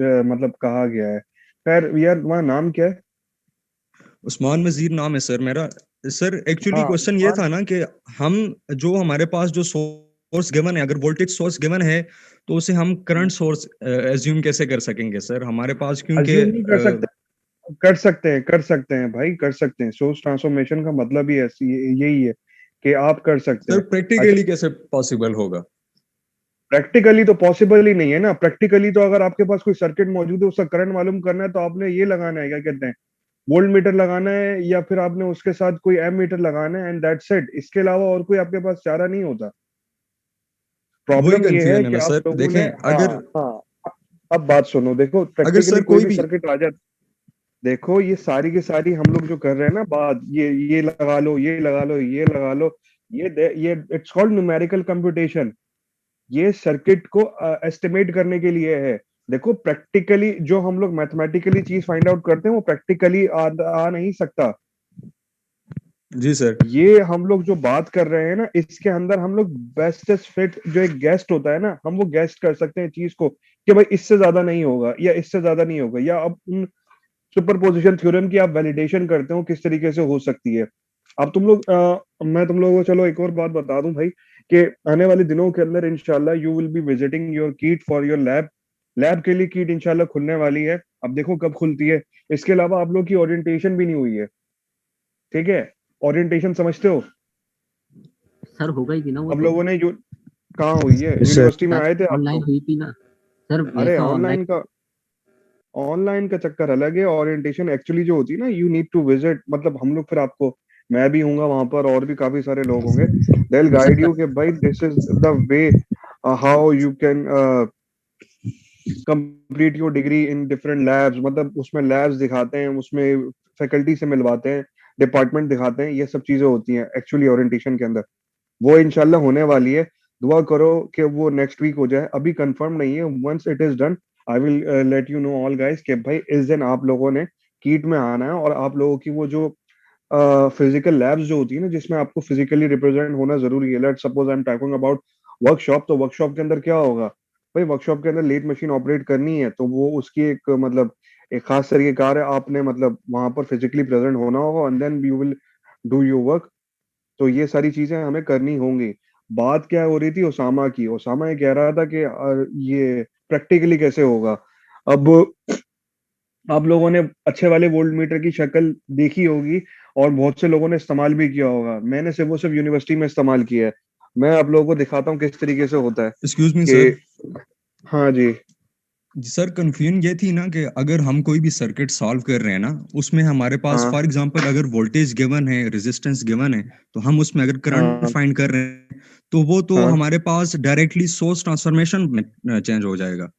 मतलब कहा गया है। खैर यार, तुम्हारा नाम क्या है? उस्मान वजीर नाम है सर मेरा। सर एक्चुअली हाँ क्वेश्चन ये उस्मान। था ना कि हम जो हमारे पास जो सोर्स गिवन है, अगर वोल्टेज सोर्स गिवन है तो उसे हम करंट सोर्स एज्यूम कैसे कर सकेंगे सर हमारे पास, क्योंकि अज्यूम नहीं कर सकते? कर सकते हैं भाई, कर सकते हैं। सोर्स ट्रांसफॉर्मेशन का मतलब ही ऐसी यही है कि आप कर सकते सर हैं। अच्छा, प्रैक्टिकली कैसे पॉसिबल होगा? प्रैक्टिकली तो पॉसिबल ही नहीं है ना। प्रैक्टिकली तो अगर आपके पास कोई सर्किट मौजूद है, उसका करंट मालूम करना है, तो आपने ये लगाना है, क्या कहते हैं, वोल्ट मीटर लगाना है, या फिर आपने उसके साथ कोई एम मीटर लगाना है, एंड दैट्स इट। इसके अलावा और कोई आपके पास चारा नहीं होता। वही प्रॉब्लम ये है कंफ्यूजन है कि ना आप सर। लोगों ने, देखें, हाँ अगर हाँ, अब बात सुनो। देखो, अगर प्रैक्टिकली सर कोई कोई भी भी। सर्किट आ जाए, देखो ये सारी की सारी हम लोग जो कर रहे हैं ना बात, ये लगा लो, ये लगा लो, ये लगा लो, ये इट्स कॉल्ड न्यूमेरिकल कंप्यूटेशन। ये सर्किट को एस्टिमेट करने के लिए है। देखो, प्रैक्टिकली जो हम लोग मैथमेटिकली चीज फाइंड आउट करते हैं, वो प्रैक्टिकली आ नहीं सकता। जी सर। ये हम लोग जो बात कर रहे हैं ना, इसके अंदर हम लोग बेस्टेस्ट फिट, जो एक गेस्ट होता है ना, हम वो गेस्ट कर सकते हैं चीज को, कि भाई इससे ज्यादा नहीं होगा, या इससे ज्यादा नहीं होगा, या अब उन सुपरपोजिशन थ्योरम की आप वैलिडेशन करते हो किस तरीके से हो सकती है। अब तुम लोग मैं तुम लोगों को चलो एक और बात बता दूं भाई, कि आने वाले दिनों के अंदर इंशाल्लाह you will be visiting your कीट फॉर योर लैब। लैब के लिए कीट इंशाल्लाह खुलने वाली है। अब देखो कब खुलती है। इसके अलावा आप लोग की ओरिएंटेशन भी नहीं हुई है, ठीक है? ओरिएंटेशन समझते हो? सर हो गई थी ना वो अब तो। लोगों ने जो, कहाँ हुई है? सर यूनिवर्सिटी में सर आए थे आप ऑनलाइन लोग? हुई थी ना। सर अरे वैसे ऑनलाइन। ऑनलाइन का चक्कर अलग है। ओरिएंटेशन एक्चुअली जो होती है ना, यू नीड टू विजिट, मतलब हम लोग फिर आपको, मैं भी हूँगा वहां पर, और भी काफी सारे लोग होंगे। They will guide sir you कि भाई this is the way how you can complete your degree in different labs. मतलब उसमें लैब्स दिखाते हैं, उसमें फैकल्टी से मिलवाते हैं, डिपार्टमेंट दिखाते हैं, ये सब चीजें होती हैं एक्चुअली ओरिएंटेशन के अंदर। वो इंशाल्लाह होने वाली है। दुआ करो कि वो नेक्स्ट वीक हो जाए। अभी कंफर्म नहीं है। Once it is done, I will let you know all guys कि भाई इस दिन आप लोगों ने कीट में आना है, और आप लोगों की वो जो फिजिकल लैब्स जो होती है ना, जिसमें आपको फिजिकली रिप्रेजेंट होना जरूरी है। Let suppose I am talking about workshop, तो वर्कशॉप के अंदर क्या होगा भाई? वर्कशॉप के अंदर लेट मशीन ऑपरेट करनी है, तो वो उसकी एक मतलब एक खास तरीके कार है। आपने मतलब वहां पर फिजिकली प्रेजेंट होना होगा, and then you will do your work. तो ये सारी चीजें हमें करनी होंगी। बात क्या हो रही थी ओसामा की? ओसामा ये कह रहा था कि ये प्रैक्टिकली कैसे होगा। अब आप लोगों ने अच्छे वाले वोल्ट मीटर की शक्ल देखी होगी, और बहुत से लोगों ने इस्तेमाल भी किया होगा। मैंने सिर्फ वो सिर्फ यूनिवर्सिटी में इस्तेमाल किया है। मैं आप लोगों को दिखाता हूँ किस तरीके से होता है एक्सक्यूज मी सर। कि, हाँ जी। सर कंफ्यूजन ये थी ना कि अगर हम कोई भी सर्किट सॉल्व कर रहे हैं ना, उसमें हमारे पास हाँ फॉर एग्जांपल अगर वोल्टेज गिवन है, रेजिस्टेंस गिवन है, तो हम उसमें अगर करंट हाँ फाइंड कर रहे हैं तो वो तो हाँ। हमारे पास डायरेक्टली सोर्स ट्रांसफॉर्मेशन में चेंज हो जाएगा।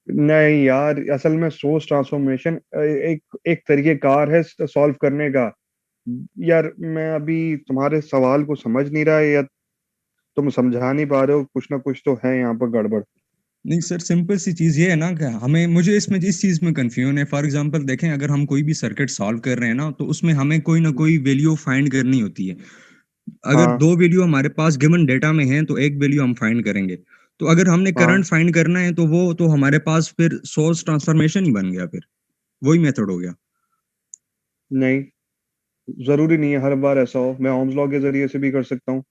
नहीं यार, असल में सोर्स ट्रांसफॉर्मेशन एक एक तरीके कार है सॉल्व करने का। यार मैं अभी तुम्हारे सवाल को समझ नहीं रहा है, या तुम समझा नहीं पा रहे हो। कुछ ना कुछ तो है यहाँ पर गड़बड़। नहीं सर, सिंपल सी चीज ये है ना कि हमें मुझे इसमें इस चीज में कंफ्यूजन है। फॉर एग्जांपल देखें, अगर हम कोई भी सर्किट सॉल्व कर रहे हैं ना, तो उसमें हमें कोई ना कोई वैल्यू फाइंड करनी होती है। अगर हाँ दो वैल्यू हमारे पास गिवन डेटा में है तो एक वैल्यू हम फाइंड करेंगे। तो अगर हमने करंट हाँ। फाइंड करना है तो वो तो हमारे पास फिर सोर्स ट्रांसफॉर्मेशन ही बन गया, फिर वही मेथड हो गया। नहीं, जरूरी नहीं है हर बार ऐसा हो। मैं ओम्स लॉ के जरिए से भी कर सकता हूँ।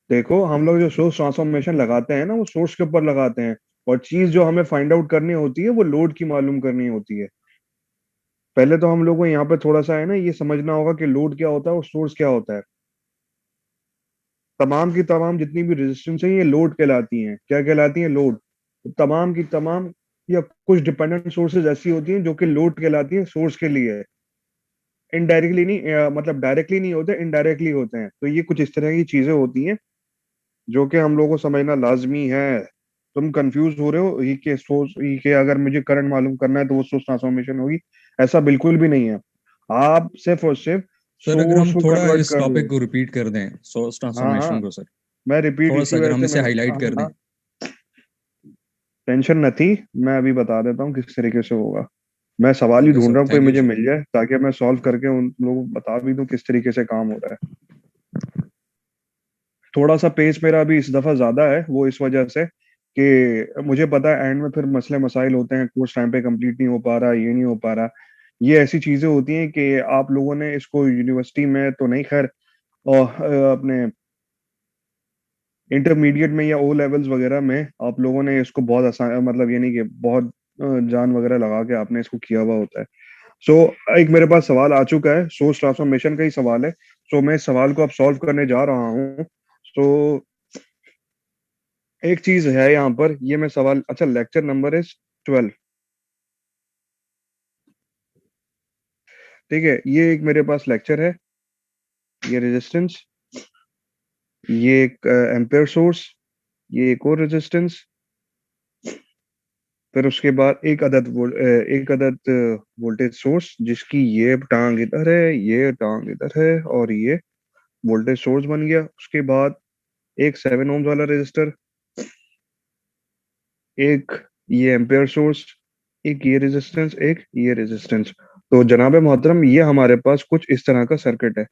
देखो, हम लोग जो सोर्स ट्रांसफॉर्मेशन लगाते हैं ना, वो सोर्स के ऊपर लगाते हैं, और चीज जो हमें फाइंड आउट करनी होती है वो लोड की मालूम करनी होती है। पहले तो हम लोग को यहाँ पे थोड़ा सा है ना, ये समझना होगा कि लोड क्या होता है और सोर्स क्या होता है। तमाम की तमाम जितनी भी रेजिस्टेंस है, ये लोड कहलाती हैं। क्या कहलाती हैं? लोड। तमाम की तमाम, या कुछ डिपेंडेंट सोर्सेज ऐसी होती हैं जो कि लोड कहलाती हैं सोर्स के लिए। इनडायरेक्टली नहीं, मतलब डायरेक्टली नहीं होते, इनडायरेक्टली होते हैं। तो ये कुछ इस तरह की चीजें होती हैं जो कि हम लोगों को समझना लाजमी है। तुम कंफ्यूज हो रहे हो ही के सोर्स ही के, अगर मुझे करंट मालूम करना है तो वो सोर्स ट्रांसफॉर्मेशन होगी, ऐसा बिल्कुल भी नहीं है। आप सिर्फ और सिर्फ सर अगर सोर्स हम को थोड़ा कन्वर्ट इस कर लो। टॉपिक को रिपीट कर दें, सोर्स हाँ ट्रांसफॉर्मेशन हाँ, को सर, मैं रिपीट थोड़ा सा इसी अगर वजह हम से इसे मैंने, हाईलाइट हाँ कर दें। हाँ, टेंशन न थी। मैं अभी बता देता हूँ किस तरीके से होगा। मैं सवाल ही ओके ढूंढ सर, रहा हूँ कोई थैंक यू मुझे सर। मिल जाए, ताकि मैं सॉल्व करके उन लोगों को बता भी दूं किस तरीके से काम हो रहा है। थोड़ा सा पेस मेरा अभी इस दफा ज्यादा है, वो इस वजह से कि मुझे पता है एंड में फिर मसले मसाइल होते हैं, कोर्स टाइम पे कंप्लीट नहीं हो पा रहा, ये नहीं हो पा रहा। ये ऐसी चीजें होती हैं कि आप लोगों ने इसको यूनिवर्सिटी में तो नहीं, खैर, और अपने इंटरमीडिएट में या ओ लेवल्स वगैरह में आप लोगों ने इसको बहुत आसान, मतलब ये नहीं कि बहुत जान वगैरह लगा के आपने इसको किया हुआ होता है। सो एक मेरे पास सवाल आ चुका है, सोर्स ट्रांसफॉर्मेशन का ही सवाल है। सो मैं इस सवाल को अब सॉल्व करने जा रहा हूँ। सो एक चीज है यहाँ पर, ये मैं सवाल, अच्छा, लेक्चर नंबर इज 12। ठीक है, ये एक मेरे पास लेक्चर है, ये रेजिस्टेंस, ये एक एम्पेयर सोर्स, ये एक और रेजिस्टेंस, फिर उसके बाद एक अदद वोल्टेज सोर्स जिसकी ये टांग इधर है, ये टांग इधर है, और ये वोल्टेज सोर्स बन गया। उसके बाद एक 7 ओम वाला रेजिस्टर, एक ये एम्पेयर सोर्स, एक ये रेजिस्टेंस, एक ये रेजिस्टेंस। तो जनाब मोहतरम, ये हमारे पास कुछ इस तरह का सर्किट है।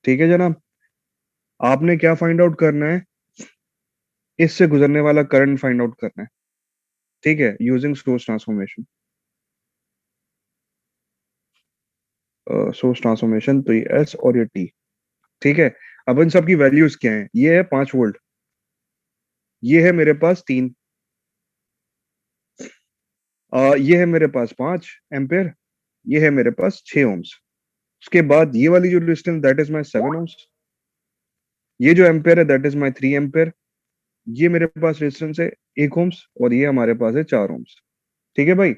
ठीक है जनाब, आपने क्या फाइंड आउट करना है? इससे गुजरने वाला करंट फाइंड आउट करना है। ठीक है, using source transformation. Source transformation, तो ये एस और ये टी। ठीक है, अब इन सब की वैल्यूज क्या है? ये है 5 वोल्ट, ये है मेरे पास 3, ये है मेरे पास 5 एम्पेयर, ये है मेरे पास 6 ओम्स। उसके बाद ये वाली जो distance, that is my 7 ohms. ये जो एम्पेयर है, दैट इज माई 3 एम्पेयर। ये मेरे पास रेजिस्टेंस है 1 ओम्स, और ये हमारे पास है 4 ओम्स। ठीक है भाई,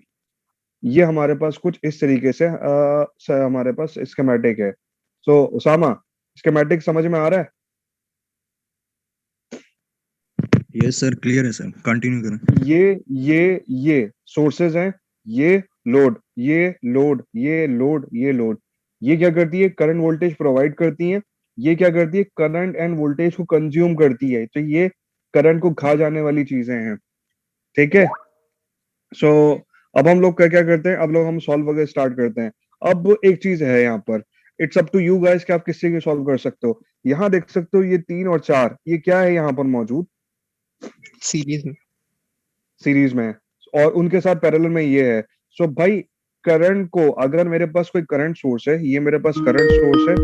ये हमारे पास कुछ इस तरीके से हमारे पास स्कीमेटिक है। सो उसामा, स्कीमेटिक समझ में आ रहा है? यस सर, क्लियर है सर, कंटिन्यू करें। ये सोर्सेज हैं, ये लोड, ये लोड, ये लोड, ये लोड। ये क्या करती है? करंट वोल्टेज प्रोवाइड करती है। ये क्या करती है? करंट एंड वोल्टेज को कंज्यूम करती है। तो ये करंट को खा जाने वाली चीजें हैं। ठीक है, सो अब हम लोग क्या क्या करते हैं, अब लोग हम सॉल्व वगैरह स्टार्ट करते हैं। अब एक चीज है यहाँ पर, it's up to you guys कि आप किससे भी सॉल्व कर सकते हो। यहाँ देख सकते हो ये 3 और 4, ये क्या है यहाँ पर मौजूद? सीरीज में। सीरीज में है, और उनके साथ पैरेलल में ये है। सो भाई, करंट को, अगर मेरे पास कोई करंट सोर्स है, ये मेरे पास करंट सोर्स है,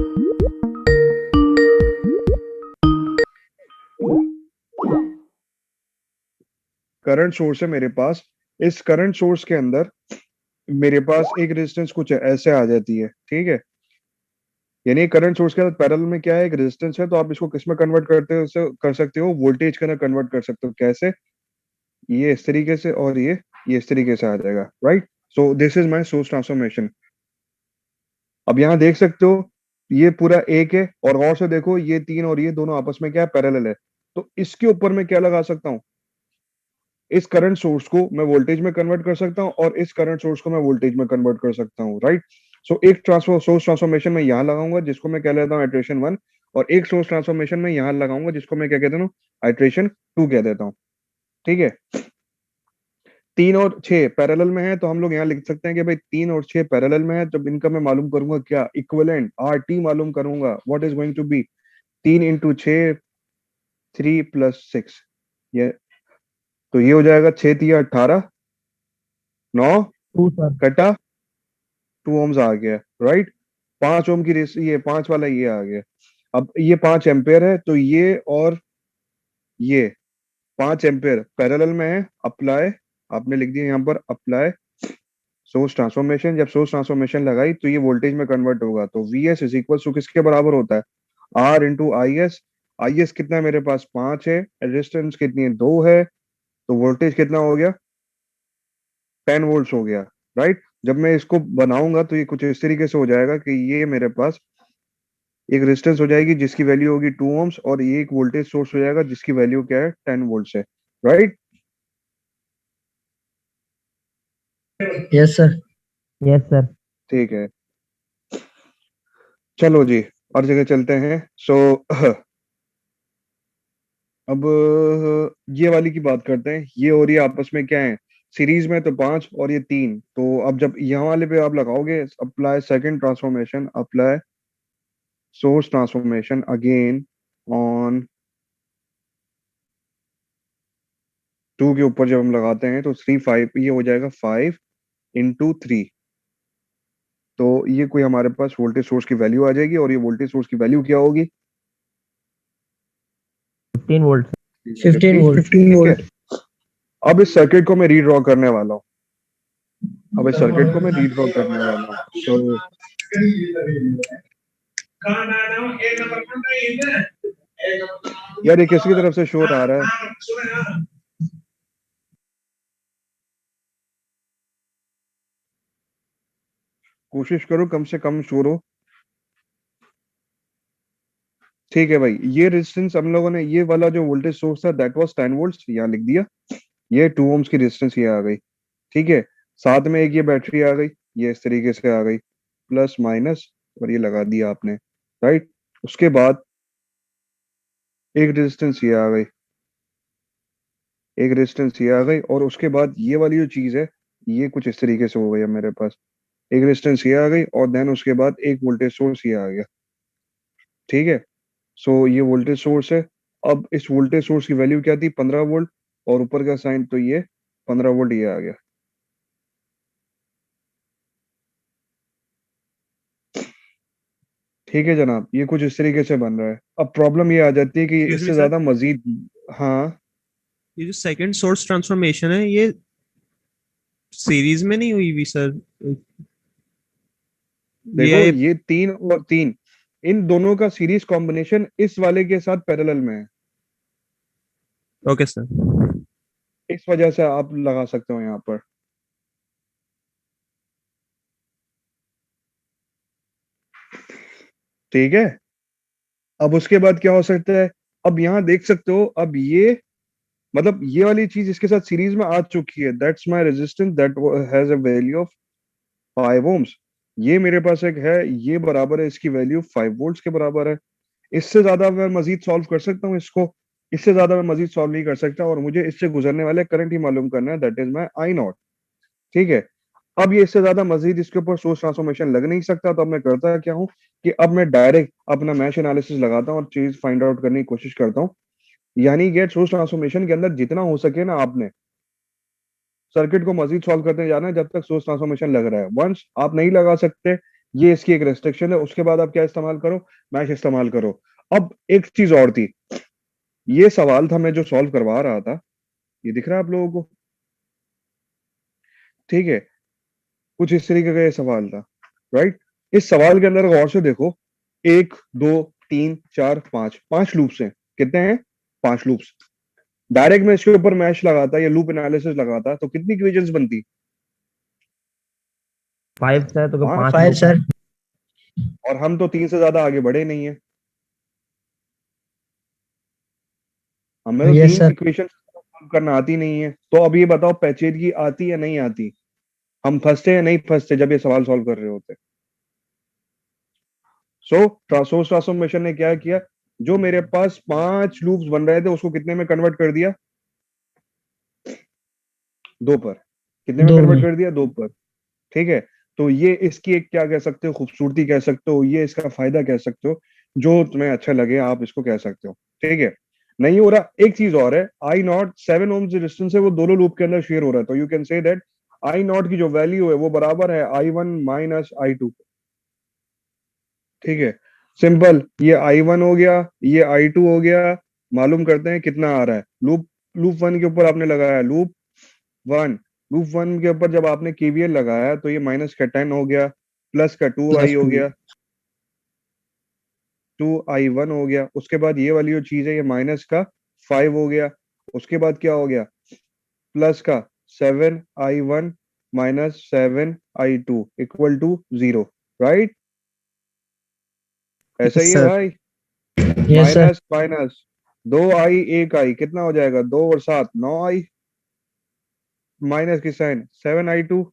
करंट सोर्स है मेरे पास। इस करंट सोर्स के अंदर मेरे पास एक रेजिस्टेंस कुछ ऐसे आ जाती है। ठीक है, यानी करंट सोर्स के साथ पैरेलल में क्या है? एक रेजिस्टेंस है। तो आप इसको किस में कन्वर्ट करते हो? इसे कर सकते हो वोल्टेज के अंदर कन्वर्ट कर सकते हो। कैसे? ये इस तरीके से, और ये इस तरीके से आ जाएगा, right? So this is my source transformation. अब यहाँ देख सकते हो ये पूरा एक है, और गौर से देखो ये 3 और ये दोनों आपस में क्या है? पैरेलल है। तो इसके ऊपर मैं क्या लगा सकता हूँ? इस करंट सोर्स को मैं वोल्टेज में कन्वर्ट कर सकता हूँ, और इस करंट सोर्स को मैं वोल्टेज में कन्वर्ट कर सकता हूँ, राइट? सो एक ट्रांसफर सोर्स ट्रांसफॉर्मेशन में यहाँ लगाऊंगा, जिसको मैं कह लेता हूँ आइट्रेशन 1, और एक सोर्स ट्रांसफॉर्मेशन में यहाँ लगाऊंगा, जिसको मैं क्या कहता हूँ? आइट्रेशन 2 कह देता हूँ। ठीक है, 3 और 6 पैरेलल में है, तो हम लोग यहाँ लिख सकते हैं कि भाई 3 और 6 पैरेलल में है। जब इनका मैं मालूम करूंगा, क्या इक्विवेलेंट आर टी मालूम करूंगा, what is going to be 3 × 6, 3 + 6, ये, तो ये हो जाएगा 6×3 = 18, 9 टू सर। कटा 2 ओम्स आ गया, राइट? 5 ओम की रेस, ये 5 वाला ये आ गया। अब ये 5 एम्पेयर है, तो ये और ये 5 एम्पेयर पैरेलल में है। अप्लाई, आपने लिख दिया यहाँ पर अप्लाई सोर्स ट्रांसफॉर्मेशन। जब सोर्स ट्रांसफॉर्मेशन लगाई तो ये वोल्टेज में कन्वर्ट होगा। तो V S is equal to किसके बराबर होता है? R into I S. I S कितना है मेरे पास? 5 है। रेजिस्टेंस कितनी है? 2 है। तो वोल्टेज कितना हो गया? 10 वोल्ट हो गया, राइट? जब मैं इसको बनाऊंगा तो ये कुछ इस तरीके से हो जाएगा कि ये मेरे पास एक रेजिस्टेंस हो जाएगी जिसकी वैल्यू होगी 2 ओम्स, और ये एक वोल्टेज सोर्स हो जाएगा जिसकी वैल्यू क्या है? 10 वोल्ट है, right? Yes sir. Yes sir. ठीक है, चलो जी, और जगह चलते हैं। सो अब ये वाली की बात करते हैं। ये और ये आपस में क्या है? सीरीज में, तो 5 और ये 3। तो अब जब यहाँ वाले पे आप लगाओगे apply second transformation, apply source transformation again on 2 के ऊपर जब हम लगाते हैं तो 3 5 ये हो जाएगा 5 इंटू 3। तो ये कोई हमारे पास वोल्टेज सोर्स की वैल्यू आ जाएगी और ये वोल्टेज सोर्स की वैल्यू क्या होगी? 15 वोल्ट 15 वोल्ट। ठीक है, अब इस सर्किट को मैं रीड्रॉ करने वाला हूँ। अब इस सर्किट को मैं रीड्रॉ करने वाला हूँ। तो यार ये किसकी तरफ से शोर आ रहा है? कोशिश करो कम से कम शोर हो। ठीक है भाई, ये रेजिस्टेंस हम लोगों ने, ये वाला जो वोल्टेज सोर्स था दैट वाज 10 वोल्ट्स, यहाँ लिख दिया। ये 2 ओम्स की रेजिस्टेंस ये आ गई। ठीक है, साथ में एक ये बैटरी आ गई, ये इस तरीके से आ गई, प्लस माइनस, और ये लगा दिया आपने, राइट। उसके बाद एक रेजिस्टेंस ये आ गई, एक रेजिस्टेंस ये आ गई, और उसके बाद ये वाली जो चीज है ये कुछ इस तरीके से हो गई। अब मेरे पास एक रेजिस्टेंस ये आ गई और देन उसके बाद एक वोल्टेज सोर्स ये आ गया। ठीक है, सो ये वोल्टेज सोर्स है। अब इस वोल्टेज सोर्स की वैल्यू क्या थी? 15 वोल्ट, और ऊपर का साइन तो ये 15 वोल्ट ये आ गया। ठीक है जनाब, ये कुछ इस तरीके से बन रहा है। अब प्रॉब्लम ये आ जाती है कि Excuse me, इससे sir. ज्यादा मजीद, हाँ ये जो सेकंड सोर्स ट्रांसफॉर्मेशन है ये सीरीज में नहीं हुई भी सर? देखो, ये ये 3 और 3, इन दोनों का सीरीज कॉम्बिनेशन इस वाले के साथ पैरेलल में है। Okay sir. इस वजह से आप लगा सकते हो यहाँ पर। ठीक है, अब उसके बाद क्या हो सकता है? अब यहाँ देख सकते हो, अब ये मतलब ये वाली चीज इसके साथ सीरीज में आ चुकी है। That's my resistance that has a value of 5 ohms. ये मेरे पास एक है, ये बराबर है, इसकी वैल्यू 5 वोल्ट्स के बराबर है। इससे ज्यादा मैं मजीद सॉल्व कर सकता हूँ इसको? इससे ज्यादा मैं मजीद सॉल्व नहीं कर सकता, और मुझे इससे गुजरने वाले करंट ही मालूम करना है, that is my I not. ठीक है, अब ये इससे ज्यादा मजीद इसके ऊपर सोर्स ट्रांसफॉर्मेशन लग नहीं सकता, तो अब मैं करता क्या हूँ कि अब मैं डायरेक्ट अपना मैश एनालिसिस लगाता हूँ और चीज फाइंड आउट करने की कोशिश करता हूँ। यानी कि सोर्स ट्रांसफॉर्मेशन के अंदर जितना हो सके ना, आपने सर्किट को मजीद सॉल्व करते जाना है जब तक सोर्स ट्रांसफॉर्मेशन लग रहा है। वंस आप नहीं लगा सकते, ये इसकी एक रेस्ट्रिक्शन है, उसके बाद आप क्या इस्तेमाल करो? मैश इस्तेमाल करो। अब एक चीज और थी, ये सवाल था मैं जो सॉल्व करवा रहा था, ये दिख रहा है आप लोगों को? ठीक है, कुछ इस तरीके का ये सवाल था, राइट। इस सवाल के अंदर गौर से देखो, 1 2 3 4 5, 5 लूप्स हैं। कितने हैं? 5 लूप्स। डायरेक्ट मैं इसके ऊपर मैश लगाता या लूप एनालिसिस लगाता तो कितनी इक्वेशंस बनती? 5 सर, तो 5 5 सर। और हम तो 3 से ज्यादा आगे बढ़े नहीं है, हमें तो Yes, 3 sir. इक्वेशन सॉल्व करना आती नहीं है। तो अब ये बताओ, पेचीदगी आती या नहीं आती? हम फंसते या नहीं फंसते जब ये सवाल सॉल्व कर रहे होते? सो सोर्स ट्रांसफॉर्मेशन ने क्या किया, जो मेरे पास 5 लूप्स बन रहे थे उसको कितने में कन्वर्ट कर दिया? 2 पर। कितने में 2 कन्वर्ट में। कर दिया? 2 पर। ठीक है, तो ये इसकी एक क्या कह सकते हो, खूबसूरती कह सकते हो, ये इसका फायदा कह सकते हो, जो तुम्हें अच्छा लगे आप इसको कह सकते हो। ठीक है, नहीं हो रहा, एक चीज और है, आई नॉट 7 ओम रेजिस्टेंस है, वो दोनों लूप के अंदर शेयर हो रहा है, तो you can say that I not की जो वैल्यू है वो बराबर है I1 माइनस I2। ठीक है, सिंपल, ये I1 हो गया, ये I2 हो गया। मालूम करते हैं कितना आ रहा है। लूप लूप 1 के ऊपर आपने लगाया लूप 1, लूप 1 के ऊपर जब आपने KVL लगाया तो ये माइनस का 10 हो गया, प्लस का 2i हो गया, 2i1 हो गया। उसके बाद ये वाली जो चीज है ये माइनस का 5 हो गया। उसके बाद क्या हो गया? प्लस का 7i1 minus 7i2 equal to 0, right? ऐसा ही है सर भाई। Yes, sir. Minus minus 2i 1i कितना हो जाएगा? 2 और 7 9i, माइनस की साइन 7i2।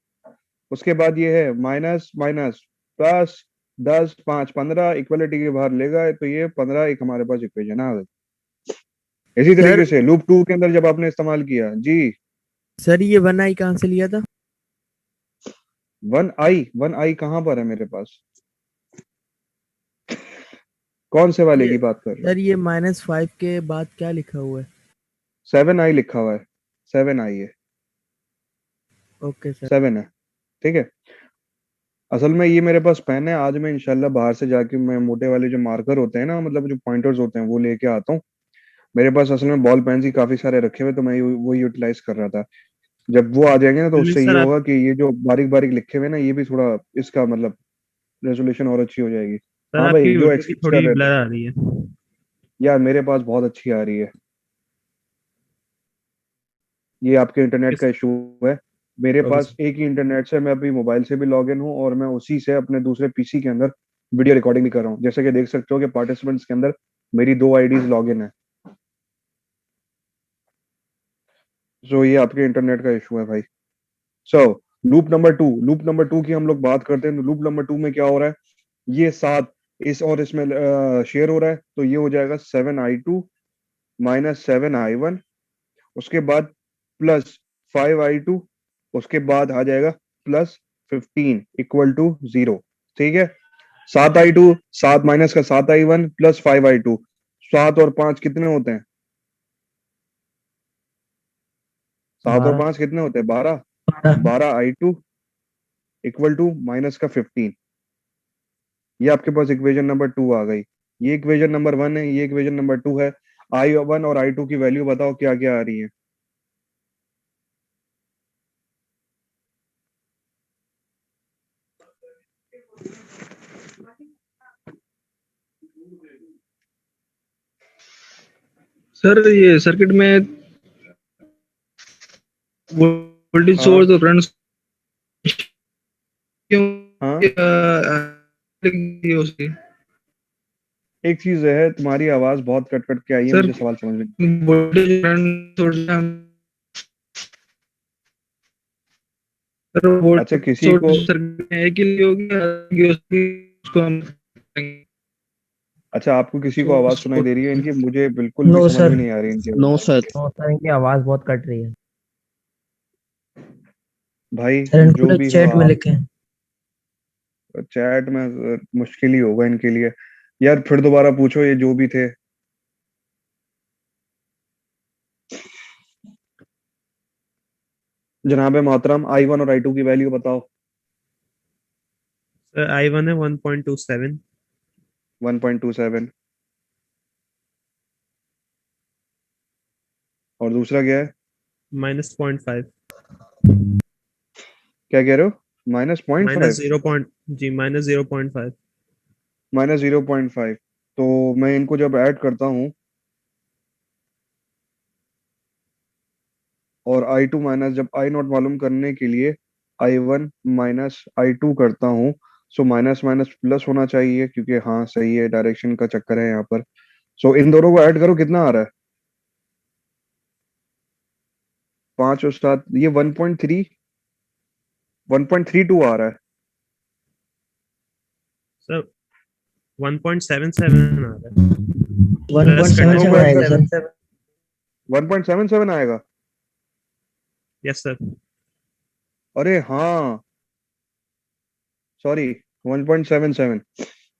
उसके बाद ये है माइनस माइनस प्लस 10 5 15 इक्वलिटी के बाहर ले गए, तो ये 15 एक हमारे पास इक्वेशन आ गई। इसी तरीके से लूप 2 के अंदर जब आपने इस्तेमाल किया जी, सर ये 1i कहाँ से लिया था? 1i कहाँ पर है मेरे पास? कौन से वाले ये की बात कर रहे हो? सर ये -5 के बाद क्या लिखा हुआ है? 7i लिखा हुआ है। 7 आई है, ओके सर। 7 है, ठीक है। असल में ये मेरे पास पेन है, आज मैं इंशाल्लाह बाहर से जाके मैं मोटे वाले जो मार्कर होते हैं ना, मतलब जो पॉइंटर्स होते हैं वो लेके आता हूँ। मेरे पास असल में बॉल पेन्स ही काफी सारे रखे हुए, तो मैं वो यूटिलाइज कर रहा था। जब वो आ जाएंगे ना तो उससे ये सर आप होगा कि ये जो बारीक बारीक लिखे हुए ना, ये भी थोड़ा इसका मतलब रेजोल्यूशन और अच्छी हो जाएगी। सर हाँ भाई, आपकी जो वीडियो की एक्सपेक्ट कर थोड़ी रहे थे ब्लर आ रही है। यार, मेरे पास बहुत अच्छी आ रही है। ये आपके इंटरनेट का किस इशू है। मेरे ओके पास सर। एक ही इंटरनेट से मैं अभी मोबाइल से भी लॉग इन हूँ, और मैं उसी से अपने दूसरे पीसी के अंदर वीडियो रिकॉर्डिंग भी कर रहा हूँ। जैसे कि देख सकते हो कि पार्टिसिपेंट्स के अंदर मेरी 2 आईडीज लॉग इन है। जो ये आपके इंटरनेट का इशू है भाई। सो लूप नंबर 2 की हम लोग बात करते हैं, तो लूप नंबर 2 में क्या हो रहा है, ये 7 इस और इसमें शेयर हो रहा है, तो ये हो जाएगा 7 I2 माइनस 7 I1, उसके बाद प्लस 5 I2, उसके बाद आ जाएगा प्लस 15 इक्वल टू 0, ठीक है। 7 I2, 7 माइनस का 7 I1 प्लस 5 I2, 7 और 5 कितने होते हैं? 12। 7 और 5 कितने होते हैं? 12। 12। 12 I2 इक्वल टू माइनस का 15। ये आपके पास इक्वेशन नंबर 2 आ गई। ये इक्वेशन नंबर 1 है, ये इक्वेशन नंबर 2 है। I1 और I2 की वैल्यू बताओ क्या क्या आ रही है। सर ये सर्किट में वोल्टेज हाँ सोर्स और करंट क्यों हाँ, उसकी एक चीज है, तुम्हारी आवाज बहुत कट कट के आई है, सर मुझे सवाल समझ में। वोल्टेज करंट सोर्स सर अच्छा, वोल्टेज किसी को, सोर्स सर्किट में एक ही लिए होगी या उसको हम अच्छा आपको किसी को आवाज सोर्स सुनाई दे रही है इनकी? मुझे बिल्कुल भी नो समझ में सर। नहीं आ रही इनकी नो आवाज। सर। नो सर, इनकी आवाज बहुत कट रही है। भाई सर इनको जो ना भी हो चैट में आप, लिखें। चैट में मुश्किल ही होगा इनके लिए। यार फिर दोबारा पूछो, ये जो भी थे। जनाब मोहतरम, I1 और I2 की वैल्यू बताओ। सर I1 है 1.27, 1.27, और दूसरा क्या है? माइनस 0.5, क्या कह रहे हो? Minus point minus five 0 point जी माइनस 0.5। माइनस 0.5। तो मैं इनको जब ऐड करता हूँ और I2 माइनस, जब I0 मालूम करने के लिए I1 माइनस I2 करता हूँ, सो माइनस माइनस प्लस होना चाहिए, क्योंकि हाँ सही है, डायरेक्शन का चक्कर है यहाँ पर। सो इन दोनों को ऐड करो, कितना आ रहा है? 5 और 7, ये 1.32 आ रहा है। सर 1.77 आ रहा है, वन प्लस पॉइंट का सेवन दोनों को सेवन ऐड आएगा कर, सर। 1.77 आएगा। Yes sir. अरे हाँ, सॉरी, 1.77।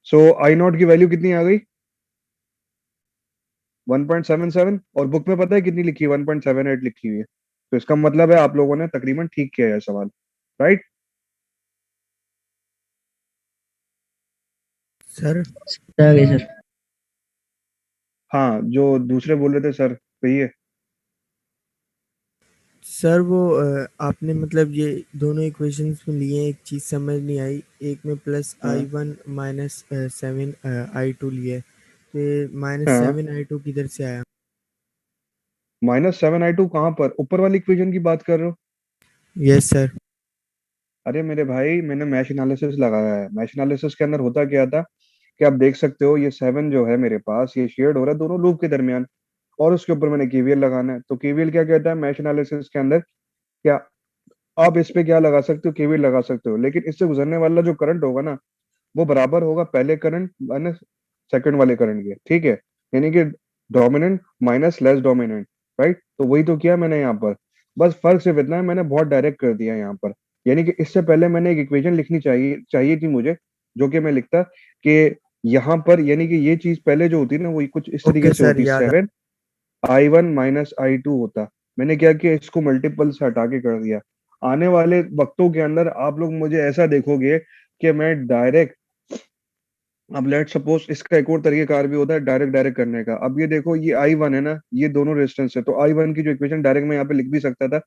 सो I0 की वैल्यू कितनी आ गई? 1.77, और बुक में पता है कितनी लिखी है? 1.78 लिखी हुई है। तो इसका मतलब है आप लोगों ने तकरीबन ठीक किया है सवाल, राइट? सर आ गए सर। हाँ, जो दूसरे बोल रहे थे सर, कहिए। सर वो आपने मतलब ये दोनों इक्वेशंस में लिए, एक चीज समझ नहीं आई। एक में प्लस हाँ I1 माइनस 7 I2 लिए, तो माइनस हाँ, 7 I2 किधर से आया? -7 I2 कहाँ पर? ऊपर वाली इक्वेशन की बात कर रहे हो? Yes sir. अरे मेरे भाई, मैंने मैश एनालिसिस लगाया है। मैश एनालिसिस के अंदर होता क्या था कि आप देख सकते हो, ये 7 जो है मेरे पास, ये शेयर्ड हो रहा है दोनों लूप के दरमियान, और उसके ऊपर मैंने केवीएल लगाना है। तो केवीएल क्या कहता है मैश एनालिसिस के अंदर? क्या आप इस पे क्या लगा सकते हो? केवीएल लगा सकते हो, लेकिन इससे गुजरने वाला जो करंट होगा ना, वो बराबर होगा पहले करंट माइनस सेकंड वाले करंट के, ठीक है। यानी कि dominant minus less dominant, right? तो वही तो किया मैंने यहाँ पर। बस फर्क सिर्फ इतना है, मैंने बहुत डायरेक्ट कर दिया यहाँ पर। यानी कि इससे पहले मैंने एक इक्वेशन लिखनी चाहिए चाहिए थी मुझे, जो कि मैं लिखता कि यहाँ पर, यानी कि ये चीज पहले जो होती है ना, वो कुछ इस तरीके ओके से सर, होती, याद आ। 7 I1 माइनस I2 होता। मैंने क्या किया, इसको मल्टीपल से हटा के कर दिया। आने वाले वक्तों के अंदर आप लोग मुझे ऐसा देखोगे कि मैं डायरेक्ट, अब लेट सपोज इसका एक और तरीकेकार भी होता है डायरेक्ट डायरेक्ट करने का। अब ये देखो, ये I1 है ना, ये दोनों रेजिस्टेंस है, तो I1 की जो इक्वेशन डायरेक्ट मैं यहाँ पे लिख भी सकता था,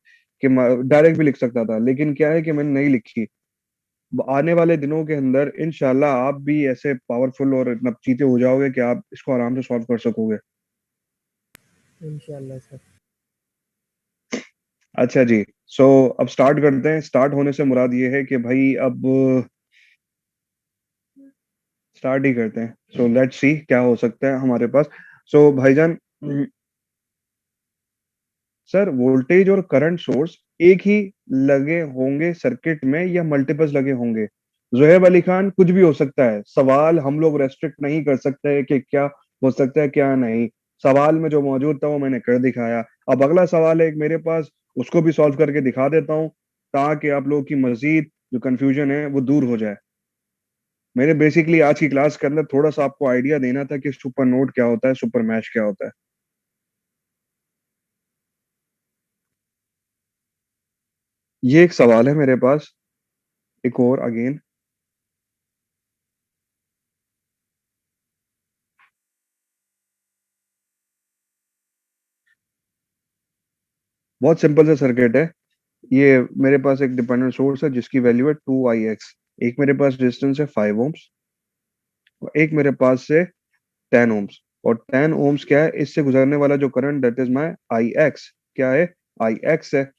कि डायरेक्ट भी लिख सकता था, लेकिन क्या है कि मैंने नहीं लिखी। आने वाले दिनों के अंदर इंशाल्लाह आप भी ऐसे पावरफुल और इतना चीते हो जाओगे कि आप इसको आराम से सॉल्व कर सकोगे। इंशाल्लाह सर। अच्छा जी, सो अब स्टार्ट करते हैं। स्टार्ट होने से मुराद ये है कि भाई अब स्टार्ट ही करते हैं। सो लेट्स सी क्या हो सकता है हमारे पास। सो भाईजान, सर वोल्टेज और करंट सोर्स एक ही लगे होंगे सर्किट में या मल्टीपल्स लगे होंगे? जोहेब अली खान, कुछ भी हो सकता है, सवाल हम लोग रेस्ट्रिक्ट नहीं कर सकते कि क्या हो सकता है क्या नहीं। सवाल में जो मौजूद था वो मैंने कर दिखाया। अब अगला सवाल है एक मेरे पास, उसको भी सॉल्व करके दिखा देता हूँ, ताकि आप लोगों की मजीद जो कंफ्यूजन है वो दूर हो जाए। मेरे बेसिकली आज की क्लास के अंदर थोड़ा सा आपको आइडिया देना था कि सुपर नोड क्या होता है, सुपर मैश क्या होता है। ये एक सवाल है मेरे पास, एक और अगेन। बहुत सिंपल सा सर्किट है। ये मेरे पास एक डिपेंडेंट सोर्स है जिसकी वैल्यू है 2ix। एक मेरे पास रेजिस्टेंस है 5 ओम्स, और एक मेरे पास से 10 ओम्स। और 10 ओम्स क्या है, इससे गुजरने वाला जो current, that is my ix। क्या है? ix है।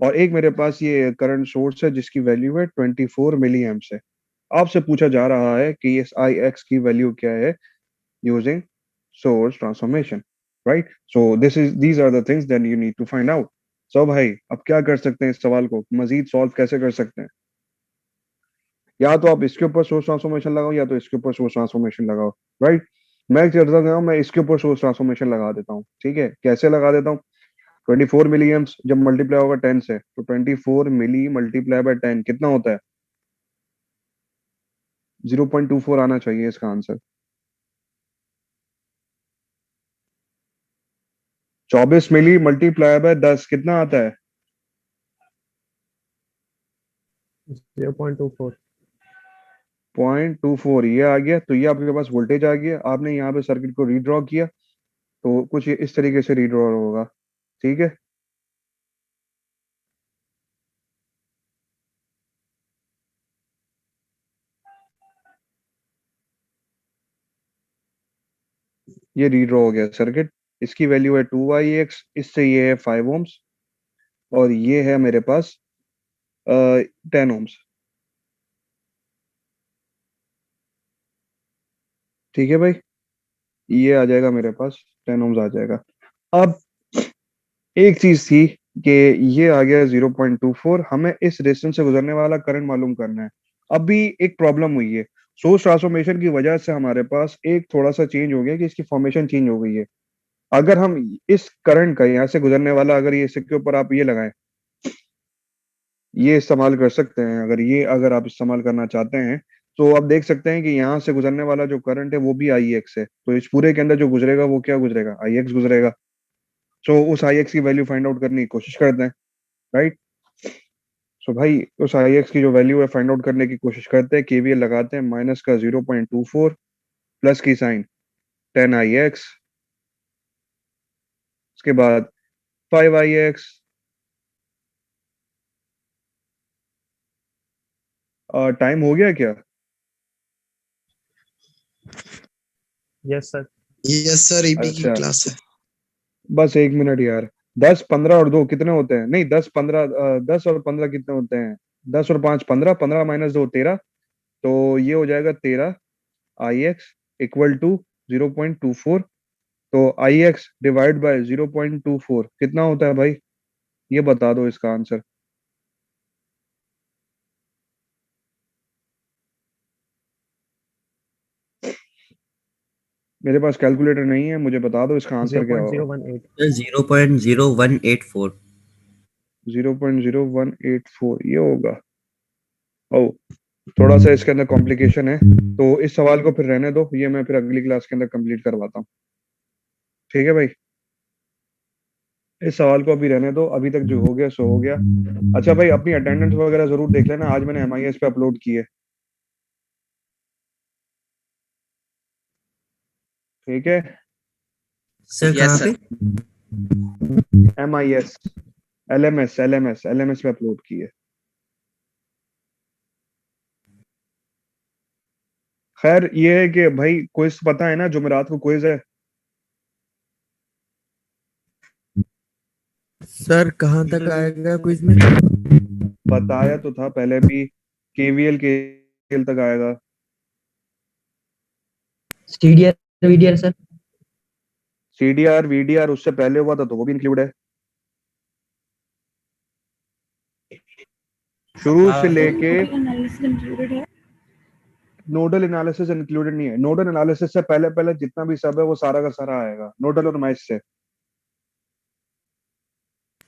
और एक मेरे पास ये करंट सोर्स है जिसकी वैल्यू है 24 मिली एम्प्स है। आपसे पूछा जा रहा है कि इस ix की वैल्यू क्या है using source transformation, right? So these are the things that you need to find out. So भाई अब क्या कर सकते हैं, इस सवाल को मजीद सॉल्व कैसे कर सकते हैं? या तो आप इसके ऊपर सोर्स ट्रांसफॉर्मेशन लगाओ, या तो इसके ऊपर सोर्स ट्रांसफॉर्मेशन लगाओ, राइट? मैं करता हूँ, मैं इसके ऊपर सोर्स ट्रांसफॉर्मेशन लगा देता हूँ। ठीक है, कैसे लगा देता हूँ? 24 मिली एम्स जब मल्टीप्लाई होगा 10 से, तो 24 मिली मल्टीप्लाई बाय 10 कितना होता है? 0.24 आना चाहिए इसका आंसर। 24 मिली मल्टीप्लाई बाय 10 कितना आता है? 0.24। 0.24 ये आ गया। तो ये आपके पास वोल्टेज आ गया। आपने यहाँ पे सर्किट को रीड्रॉ किया, तो कुछ इस तरीके से रीड्रॉ होगा। ठीक है, ये रीड्रॉ हो गया सर्किट। इसकी वैल्यू है 2ix, इससे ये है 5 ओम्स, और ये है मेरे पास 10 ओम्स। ठीक है भाई, ये आ जाएगा मेरे पास, 10 ओम्स आ जाएगा। अब एक चीज थी कि ये आ गया 0.24, हमें इस रेजिस्टेंस से गुजरने वाला करंट मालूम करना है। अभी एक प्रॉब्लम हुई है, सोर्स ट्रांसफॉर्मेशन की वजह से हमारे पास एक थोड़ा सा चेंज हो गया कि इसकी फॉर्मेशन चेंज हो गई है। अगर हम इस करंट का यहाँ से गुजरने वाला, अगर ये इसके ऊपर आप ये लगाएं, ये इस्तेमाल कर सकते हैं, अगर आप इस्तेमाल करना चाहते हैं, तो आप देख सकते हैं कि यहाँ से गुजरने वाला जो करंट है वो भी ix है। तो इस पूरे के अंदर जो गुजरेगा वो क्या गुजरेगा? ix गुजरेगा। सो उस ix की वैल्यू फाइंड आउट करने की कोशिश करते हैं, राइट? सो भाई उस ix की जो वैल्यू है फाइंड आउट करने की कोशिश करते हैं। केवीएल लगाते हैं, माइनस का 0.24, प्लस की साइन 10ix, उसके बाद 5ix। टाइम हो गया क्या? Yes sir. Yes sir, EP की अच्छा, क्लास है। बस 1 मिनट यार। 10, 15 और 2 कितने होते हैं? नहीं, 10, 15, 10 और 15 कितने होते हैं? 10 और 5 15, 15 माइनस 2 13। तो ये हो जाएगा 13 ix इक्वल टू 0.24। तो ix डिवाइड बाय 0.24 कितना होता है भाई? ये बता दो इसका आंसर। मेरे पास कैलकुलेटर नहीं है, मुझे बता दो इसका आंसर क्या होगा। 0.018। 0.0184। 0.0184 ये होगा। ओ, थोड़ा सा इसके अंदर कॉम्प्लिकेशन है, तो इस सवाल को फिर रहने दो, ये मैं फिर अगली क्लास के अंदर कंप्लीट करवाता हूँ। ठीक है भाई। इस सवाल को अभी रहने दो, अभी तक जो हो गया सो हो गया। अच्छा भाई, अपनी अटेंडेंस वगैरह जरूर देख लेना, आज मैंने MIS पे अपलोड की है, ठीक है? सर कहाँ पे? MIS LMS पे अपलोड की है। खैर ये है कि भाई क्विज पता है ना, जुमेरात को क्विज है। सर कहाँ तक आएगा क्विज में? बताया तो था पहले भी, KVL तक आएगा। CDR VDR sir. CDR VDR उससे पहले हुआ था तो वो भी इंक्लूड है। शुरू से लेके नोडल एनालिसिस इंक्लूडेड नहीं है। नोडल एनालिसिस से पहले पहले जितना भी सब है वो सारा का सारा आएगा, नोडल और मैश से।